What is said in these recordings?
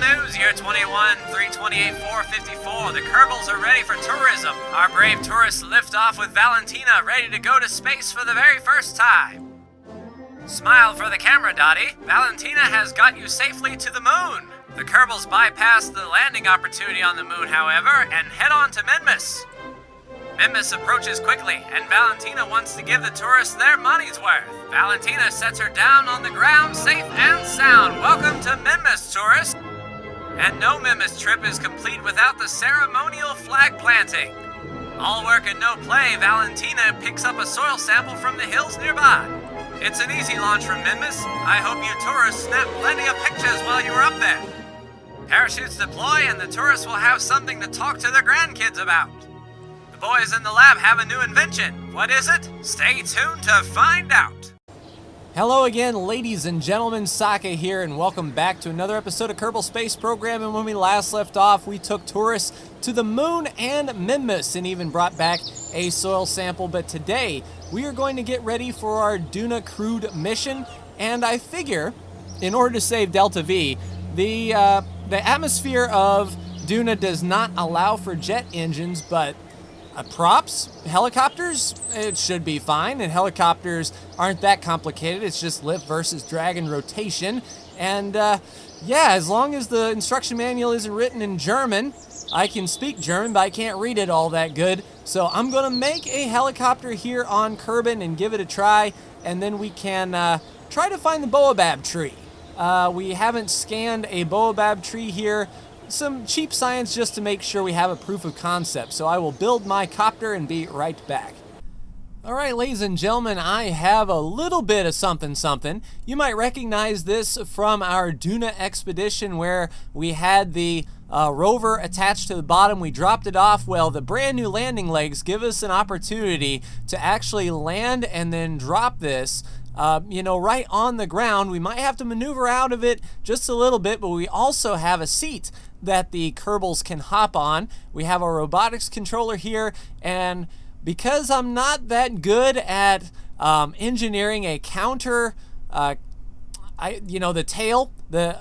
news, year 21, 328, 454. The Kerbals are ready for tourism. Our brave tourists lift off with Valentina, ready to go to space for the very first time. Smile for the camera, Dottie. Valentina has got you safely to the moon. The Kerbals bypass the landing opportunity on the moon, however, and head on to Minmus. Minmus approaches quickly, and Valentina wants to give the tourists their money's worth. Valentina sets her down on the ground, safe and sound. Welcome to Minmus, tourists. And no Minmus trip is complete without the ceremonial flag planting. All work and no play, Valentina picks up a soil sample from the hills nearby. It's an easy launch from Minmus. I hope you tourists snap plenty of pictures while you were up there. Parachutes deploy, and the tourists will have something to talk to their grandkids about. The boys in the lab have a new invention. What is it? Stay tuned to find out. Hello again, ladies and gentlemen, Saka here, and welcome back to another episode of Kerbal Space Program. And when we last left off, we took tourists to the moon and Minmus and even brought back a soil sample. But today, we are going to get ready for our Duna crewed mission. And I figure, in order to save Delta V, the atmosphere of Duna does not allow for jet engines, but props, helicopters, it should be fine, and helicopters aren't that complicated. It's just lift versus drag and rotation, and yeah, as long as the instruction manual isn't written in German. I can speak German, but I can't read it all that good, so I'm gonna make a helicopter here on Kerbin and give it a try, and then we can try to find the baobab tree. We haven't scanned a baobab tree here. Some cheap science just to make sure we have a proof of concept. So I will build my copter and be right back. All right, ladies and gentlemen, I have a little bit of something. You might recognize this from our Duna expedition where we had the rover attached to the bottom. We dropped it off. Well, the brand new landing legs give us an opportunity to actually land and then drop this right on the ground. We might have to maneuver out of it just a little bit, but we also have a seat that the Kerbals can hop on. We have our robotics controller here, and because I'm not that good at engineering a counter, the tail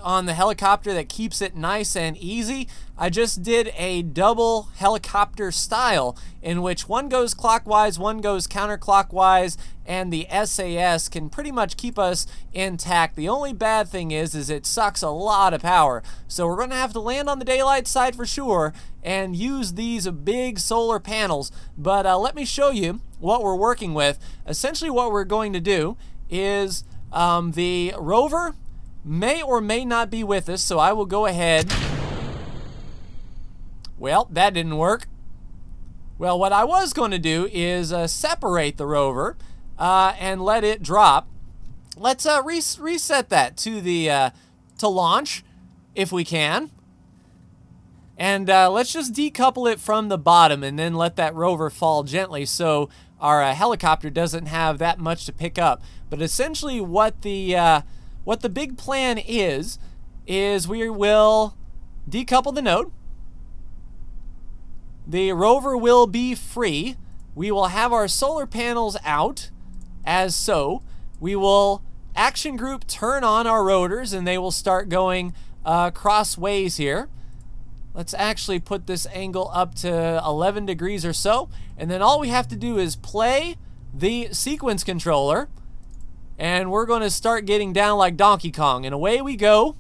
on the helicopter that keeps it nice and easy, I just did a double helicopter style in which one goes clockwise, one goes counterclockwise, and the SAS can pretty much keep us intact. The only bad thing is it sucks a lot of power. So we're gonna have to land on the daylight side for sure and use these big solar panels. But let me show you what we're working with. Essentially what we're going to do is the rover may or may not be with us, so I will go ahead. Well, that didn't work. Well, what I was going to do is separate the rover and let it drop. Let's reset that to the to launch if we can, and let's just decouple it from the bottom and then let that rover fall gently so our helicopter doesn't have that much to pick up. But essentially what the big plan is we will decouple the node. The rover will be free. We will have our solar panels out as so. We will action group turn on our rotors and they will start going crossways here. Let's actually put this angle up to 11 degrees or so. And then all we have to do is play the sequence controller. And we're going to start getting down like Donkey Kong. And away we go.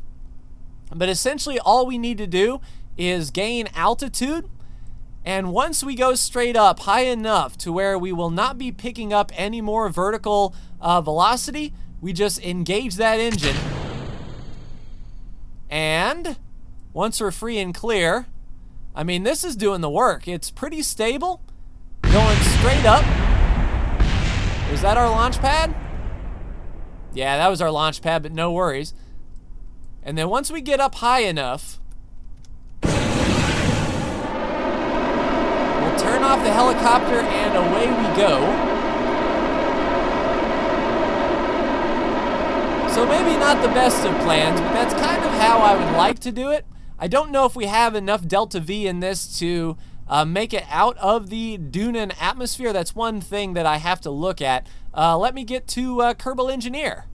But essentially all we need to do is gain altitude. And once we go straight up high enough to where we will not be picking up any more vertical velocity, we just engage that engine. And once we're free and clear, I mean, this is doing the work. It's pretty stable, going straight up. Is that our launch pad? Yeah, that was our launch pad, but no worries. And then once we get up high enough, we'll turn off the helicopter and away we go. So maybe not the best of plans, but that's kind of how I would like to do it. I don't know if we have enough Delta V in this to make it out of the Dunan atmosphere. That's one thing that I have to look at. Let me get to Kerbal Engineer.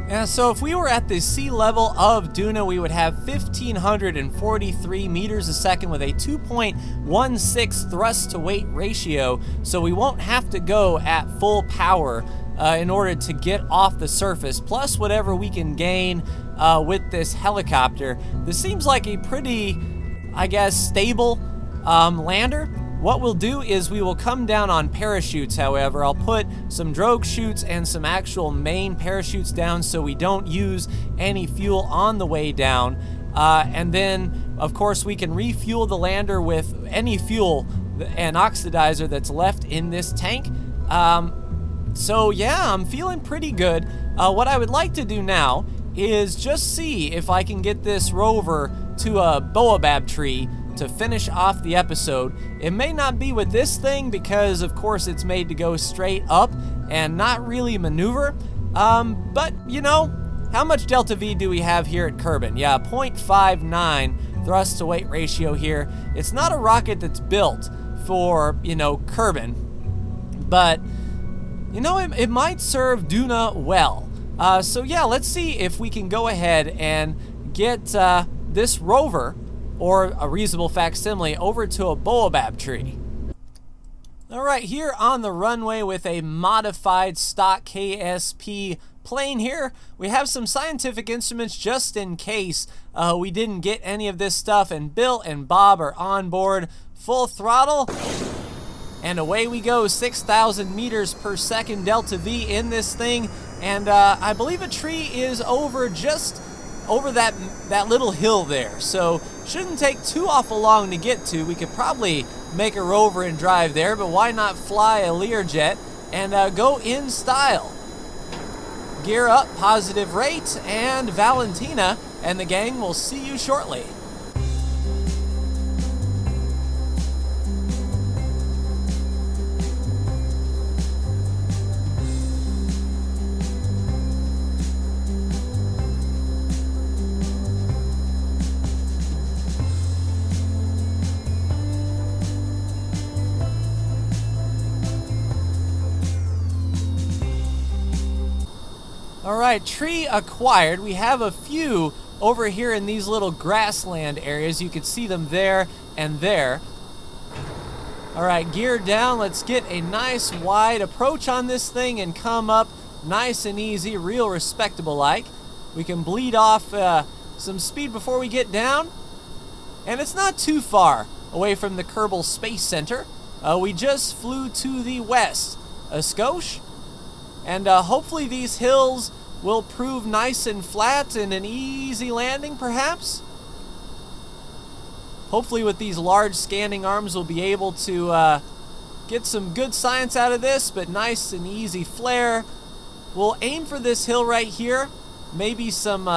Yeah, so if we were at the sea level of Duna, we would have 1,543 meters a second with a 2.16 thrust to weight ratio, so we won't have to go at full power in order to get off the surface, plus whatever we can gain with this helicopter. This seems like a pretty, I guess, stable lander. What we'll do is we will come down on parachutes, however. I'll put some drogue chutes and some actual main parachutes down so we don't use any fuel on the way down. And then, of course, we can refuel the lander with any fuel and oxidizer that's left in this tank. So yeah, I'm feeling pretty good. What I would like to do now is just see if I can get this rover to a baobab tree to finish off the episode. It may not be with this thing because of course it's made to go straight up and not really maneuver, but you know, how much delta V do we have here at Kerbin? Yeah, 0.59 thrust to weight ratio here. It's not a rocket that's built for, you know, Kerbin, but you know, it might serve Duna well. So yeah, let's see if we can go ahead and get this rover, or a reasonable facsimile, over to a baobab tree. Alright, here on the runway with a modified stock KSP plane here, we have some scientific instruments just in case we didn't get any of this stuff, and Bill and Bob are on board. Full throttle, and away we go. 6,000 meters per second delta V in this thing, and I believe a tree is just over that little hill there, so shouldn't take too awful long to get to. We could probably make a rover and drive there, but why not fly a Learjet and go in style. Gear up, positive rate, and Valentina and the gang will see you shortly. Alright, tree acquired. We have a few over here in these little grassland areas. You can see them there and there. Alright, gear down. Let's get a nice wide approach on this thing and come up nice and easy, real respectable like. We can bleed off some speed before we get down. And it's not too far away from the Kerbal Space Center. We just flew to the west a skosh. And hopefully these hills will prove nice and flat and an easy landing, perhaps. Hopefully with these large scanning arms we'll be able to get some good science out of this, but nice and easy flare. We'll aim for this hill right here. Maybe some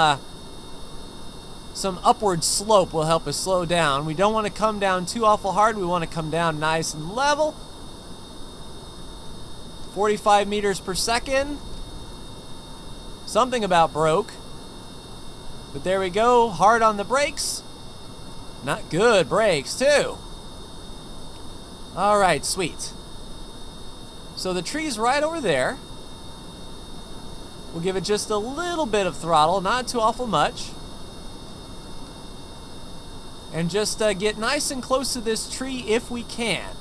upward slope will help us slow down. We don't want to come down too awful hard. We want to come down nice and level. 45 meters per second. Something about broke. But there we go. Hard on the brakes. Not good brakes, too. Alright, sweet. So the tree's right over there. We'll give it just a little bit of throttle, not too awful much. And just get nice and close to this tree if we can.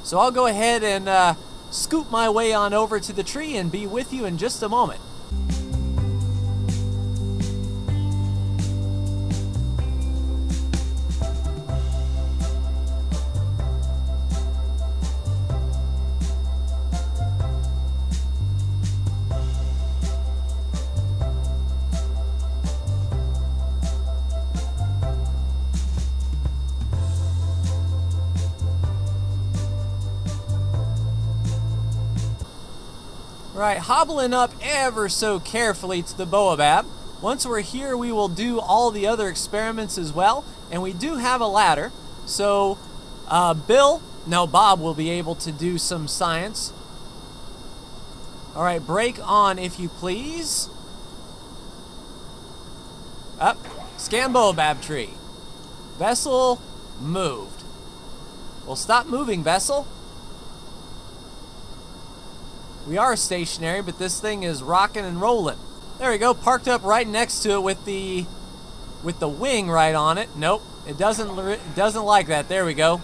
So I'll go ahead and scoop my way on over to the tree and be with you in just a moment. Right, hobbling up ever so carefully to the baobab. Once we're here, we will do all the other experiments as well, and we do have a ladder, so Bob will be able to do some science. Alright, brake on if you please. Up, scan baobab tree. Vessel moved. Well, stop moving, vessel. We are stationary, but this thing is rocking and rolling. There we go, parked up right next to it with the wing right on it. Nope, it doesn't like that. There we go.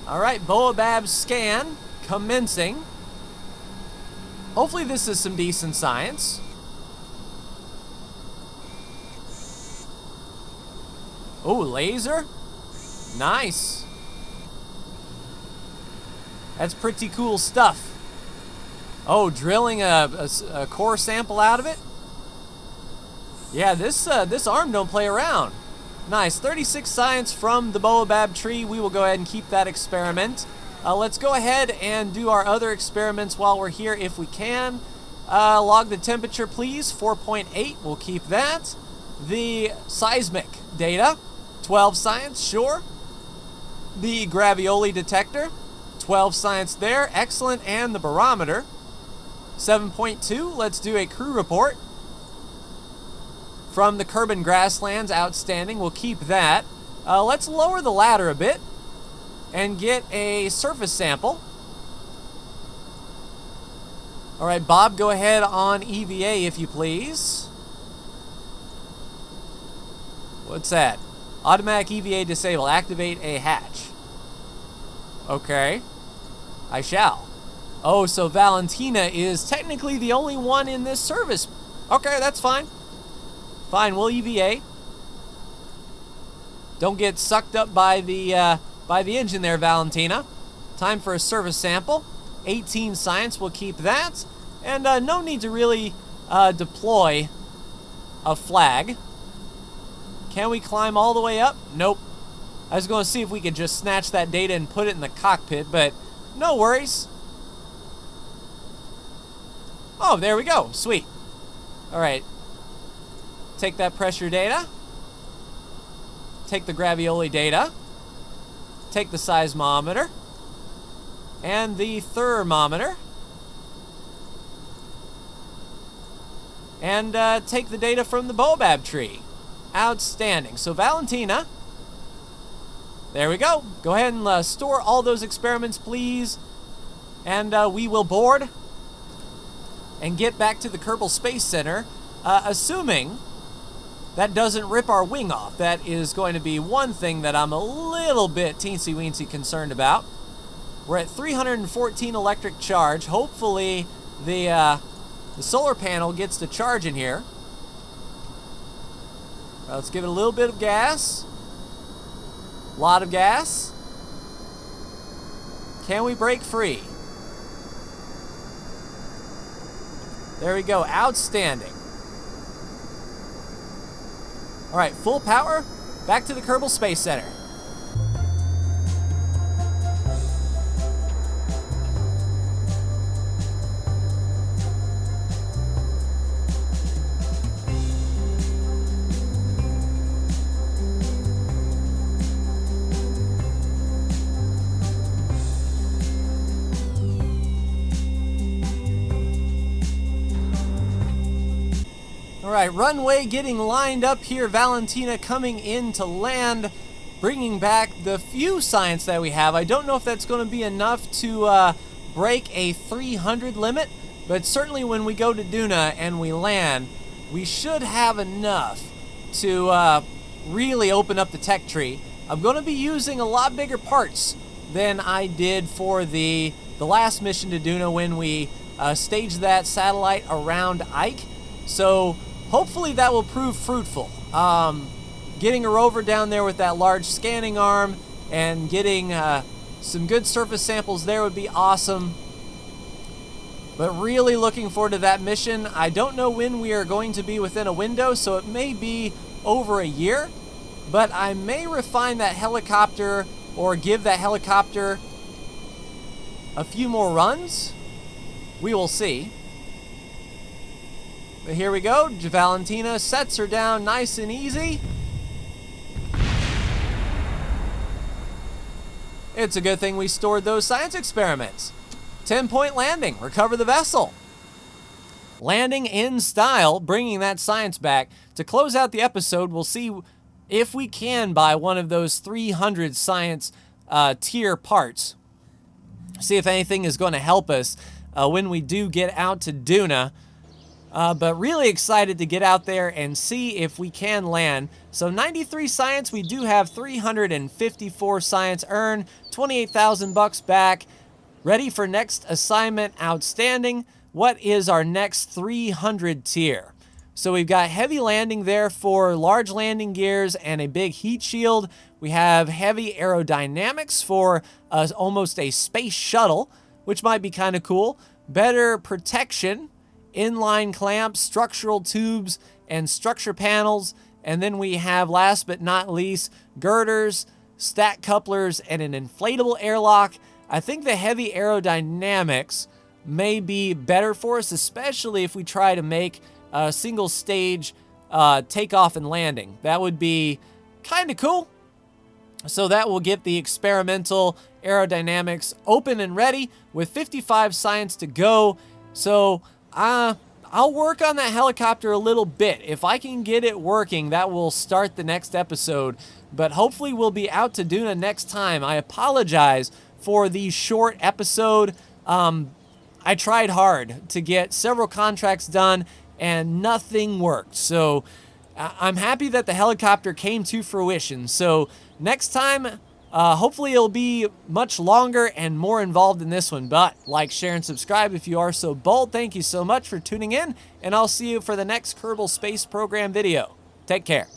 All right, Boabab scan commencing. Hopefully this is some decent science. Oh, laser. Nice. That's pretty cool stuff. Oh, drilling a core sample out of it? Yeah, this arm don't play around. Nice, 36 science from the Boabab tree. We will go ahead and keep that experiment. Let's go ahead and do our other experiments while we're here if we can. Log the temperature, please, 4.8, we'll keep that. The seismic data, 12 science, sure. The gravioli detector, 12 science there, excellent, and the barometer, 7.2. Let's do a crew report. From the Kerbal grasslands, outstanding, we'll keep that. Let's lower the ladder a bit and get a surface sample. All right, Bob, go ahead on EVA if you please. What's that? Automatic EVA disabled. Activate a hatch. Okay. I shall. Oh, so Valentina is technically the only one in this service. Okay, that's fine. Fine, we'll EVA. Don't get sucked up by the engine there, Valentina. Time for a service sample. 18 science, we'll keep that. And no need to really deploy a flag. Can we climb all the way up? Nope. I was going to see if we could just snatch that data and put it in the cockpit, but no worries. Oh, there we go. Sweet. All right. Take that pressure data. Take the gravioli data. Take the seismometer. And the thermometer. And take the data from the Boabab tree. Outstanding. So Valentina, there we go. Go ahead and store all those experiments, please. And we will board and get back to the Kerbal Space Center, assuming that doesn't rip our wing off. That is going to be one thing that I'm a little bit teensy-weensy concerned about. We're at 314 electric charge. Hopefully the solar panel gets to charge in here. Let's give it a little bit of gas. A lot of gas. Can we break free? There we go. Outstanding. All right, full power. Back to the Kerbal Space Center. All right, runway getting lined up here. Valentina coming in to land, bringing back the few science that we have. I don't know if that's going to be enough to break a 300 limit, but certainly when we go to Duna and we land, we should have enough to really open up the tech tree. I'm going to be using a lot bigger parts than I did for the last mission to Duna when we staged that satellite around Ike. So hopefully that will prove fruitful. Getting a rover down there with that large scanning arm and getting some good surface samples there would be awesome. But really looking forward to that mission. I don't know when we are going to be within a window, so it may be over a year. But I may refine that helicopter or give that helicopter a few more runs. We will see. But here we go. Valentina sets her down nice and easy. It's a good thing we stored those science experiments. 10-point landing. Recover the vessel. Landing in style, bringing that science back. To close out the episode, we'll see if we can buy one of those 300 science tier parts. See if anything is going to help us when we do get out to Duna. But really excited to get out there and see if we can land. So 93 science, we do have 354 science earned, 28,000 bucks back. Ready for next assignment, outstanding. What is our next 300 tier? So we've got heavy landing there for large landing gears and a big heat shield. We have heavy aerodynamics for almost a space shuttle, which might be kind of cool. Better protection, inline clamps, structural tubes, and structure panels. And then we have, last but not least, girders, stack couplers, and an inflatable airlock. I think the heavy aerodynamics may be better for us, especially if we try to make a single stage takeoff and landing. That would be kind of cool. So that will get the experimental aerodynamics open and ready with 55 science to go. So I'll work on that helicopter a little bit. If I can get it working, that will start the next episode. But hopefully we'll be out to Duna next time. I apologize for the short episode. I tried hard to get several contracts done and nothing worked. So I'm happy that the helicopter came to fruition. So next time, hopefully it'll be much longer and more involved in this one. But like, share, and subscribe if you are so bold. Thank you so much for tuning in, and I'll see you for the next Kerbal Space Program video. Take care.